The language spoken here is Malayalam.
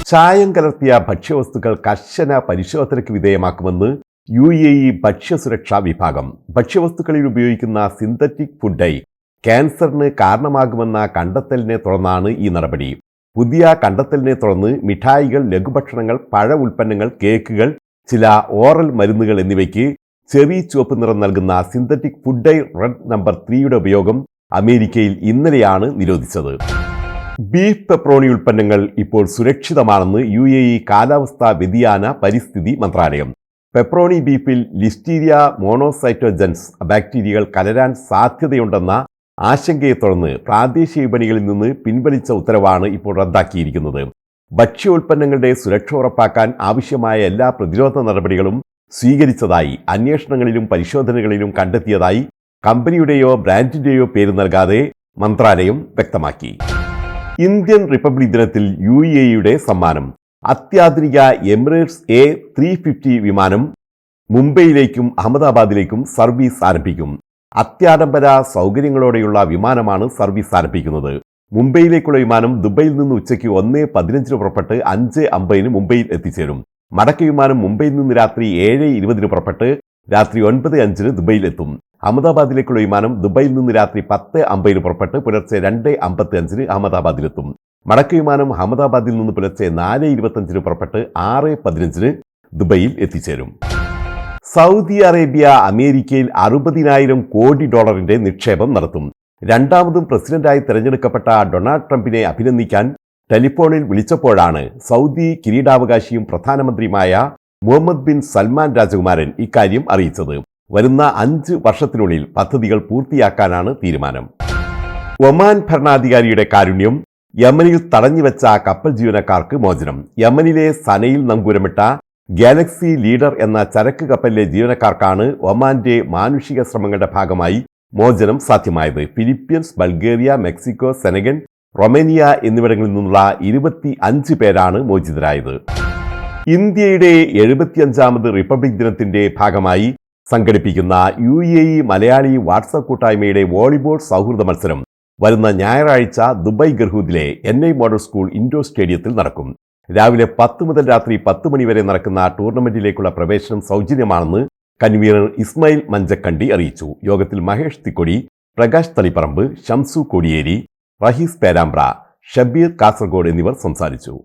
ചായം കലർത്തിയ ഭക്ഷ്യവസ്തുക്കൾ കർശന പരിശോധനയ്ക്ക് വിധേയമാക്കുമെന്ന് UAE ഭക്ഷ്യസുരക്ഷാ വിഭാഗം. ഭക്ഷ്യവസ്തുക്കളിൽ ഉപയോഗിക്കുന്ന സിന്തറ്റിക് ഫുഡ് ഡൈ ക്യാൻസറിന് കാരണമാകുമെന്ന കണ്ടെത്തലിനെ തുടർന്നാണ് ഈ നടപടി. പുതിയ കണ്ടെത്തലിനെ തുടർന്ന് മിഠായികൾ, ലഘുഭക്ഷണങ്ങൾ, പഴ ഉൽപ്പന്നങ്ങൾ, കേക്കുകൾ, ചില ഓറൽ മരുന്നുകൾ എന്നിവയ്ക്ക് ചെറി ചുവപ്പ് നിറം നൽകുന്ന synthetic food dye red number 3യുടെ ഉപയോഗം അമേരിക്കയിൽ ഇന്നലെയാണ് നിരോധിച്ചത്. ബീഫ് പെപ്പറോണി ഉൽപ്പന്നങ്ങൾ ഇപ്പോൾ സുരക്ഷിതമാണെന്ന് UAE കാലാവസ്ഥാ വ്യതിയാന പരിസ്ഥിതി മന്ത്രാലയം. പെപ്പറോണി ബീഫിൽ ലിസ്റ്റീരിയ മോണോസൈറ്റോജൻസ് ബാക്ടീരിയകൾ കലരാൻ സാധ്യതയുണ്ടെന്ന ആശങ്കയെ തുടർന്ന് പ്രാദേശിക വിപണികളിൽ നിന്ന് പിൻവലിച്ച ഉത്തരവാണ് ഇപ്പോൾ റദ്ദാക്കിയിരിക്കുന്നത്. ഭക്ഷ്യോൽപ്പന്നങ്ങളുടെ സുരക്ഷ ഉറപ്പാക്കാൻ ആവശ്യമായ എല്ലാ പ്രതിരോധ നടപടികളും സ്വീകരിച്ചതായി അന്വേഷണങ്ങളിലും പരിശോധനകളിലും കണ്ടെത്തിയതായി കമ്പനിയുടെയോ ബ്രാൻഡിന്റെയോ പേര് നൽകാതെ മന്ത്രാലയം വ്യക്തമാക്കി. ഇന്ത്യൻ റിപ്പബ്ലിക് ദിനത്തിൽ UAEയുടെ സമ്മാനം. അത്യാധുനിക എമിറേറ്റ്സ് A350 വിമാനം മുംബൈയിലേക്കും അഹമ്മദാബാദിലേക്കും സർവീസ് ആരംഭിക്കും. അത്യാഡംബര സൗകര്യങ്ങളോടെയുള്ള വിമാനമാണ് സർവീസ് ആരംഭിക്കുന്നത്. മുംബൈയിലേക്കുള്ള വിമാനം ദുബൈയിൽ നിന്ന് ഉച്ചയ്ക്ക് 1:15 പുറപ്പെട്ട് 5:50 മുംബൈയിൽ എത്തിച്ചേരും. മടക്ക വിമാനം മുംബൈയിൽ നിന്ന് രാത്രി 7:20 പുറപ്പെട്ട് രാത്രി 9:05 ദുബൈയിൽ എത്തും. അഹമ്മദാബാദിലേക്കുള്ള വിമാനം ദുബൈയിൽ നിന്ന് രാത്രി 10:50 പുറപ്പെട്ട് പുലർച്ചെ 2:55 അഹമ്മദാബാദിലെത്തും. മടക്ക വിമാനം അഹമ്മദാബാദിൽ നിന്ന് പുലർച്ചെ 4:25 പുറപ്പെട്ട് 6:15 ദുബൈയിൽ എത്തിച്ചേരും. സൗദി അറേബ്യ അമേരിക്കയിൽ $60,000 കോടി നിക്ഷേപം നടത്തും. രണ്ടാമതും പ്രസിഡന്റായി തെരഞ്ഞെടുക്കപ്പെട്ട ഡൊണാൾഡ് ട്രംപിനെ അഭിനന്ദിക്കാൻ ടെലിഫോണിൽ വിളിച്ചപ്പോഴാണ് സൗദി കിരീടാവകാശിയും പ്രധാനമന്ത്രിയുമായ മുഹമ്മദ് ബിൻ സൽമാൻ രാജകുമാരൻ ഇക്കാര്യം അറിയിച്ചത്. വരുന്ന 5 വർഷത്തിനുള്ളിൽ പദ്ധതികൾ പൂർത്തിയാക്കാനാണ് തീരുമാനം. ഒമാൻ ഭരണാധികാരിയുടെ കാരുണ്യം. യമനിൽ തടഞ്ഞുവെച്ച കപ്പൽ ജീവനക്കാർക്ക് മോചനം. യമനിലെ സനയിൽ നങ്കൂരമിട്ട ഗാലക്സി ലീഡർ എന്ന ചരക്ക് കപ്പലിലെ ജീവനക്കാർക്കാണ് ഒമാന്റെ മാനുഷിക ശ്രമങ്ങളുടെ ഭാഗമായി മോചനം സാധ്യമായത്. Philippines, Bulgaria, Mexico, Senegal, Romania എന്നിവിടങ്ങളിൽ നിന്നുള്ള 25 പേരാണ് മോചിതരായത്. ഇന്ത്യയുടെ 75ാമത് റിപ്പബ്ലിക് ദിനത്തിന്റെ ഭാഗമായി സംഘടിപ്പിക്കുന്ന UAE മലയാളി വാട്സപ്പ് കൂട്ടായ്മയുടെ വോളിബോൾ സൗഹൃദ മത്സരം വരുന്ന ഞായറാഴ്ച ദുബായ് ഗർഹൂദിലെ NI മോഡൽ സ്കൂൾ ഇൻഡോർ സ്റ്റേഡിയത്തിൽ നടക്കും. രാവിലെ 10 മുതൽ രാത്രി 10 മണി വരെ നടക്കുന്ന ടൂർണമെന്റിലേക്കുള്ള പ്രവേശനം സൗജന്യമാണെന്ന് കൺവീനർ ഇസ്മായിൽ മഞ്ചക്കണ്ടി അറിയിച്ചു. യോഗത്തിൽ മഹേഷ് തിക്കൊടി, പ്രകാശ് തളിപ്പറമ്പ്, ഷംസു കോടിയേരി, റഹീസ് പേരാമ്പ്ര, ഷബീർ കാസർഗോഡ് എന്നിവർ സംസാരിച്ചു.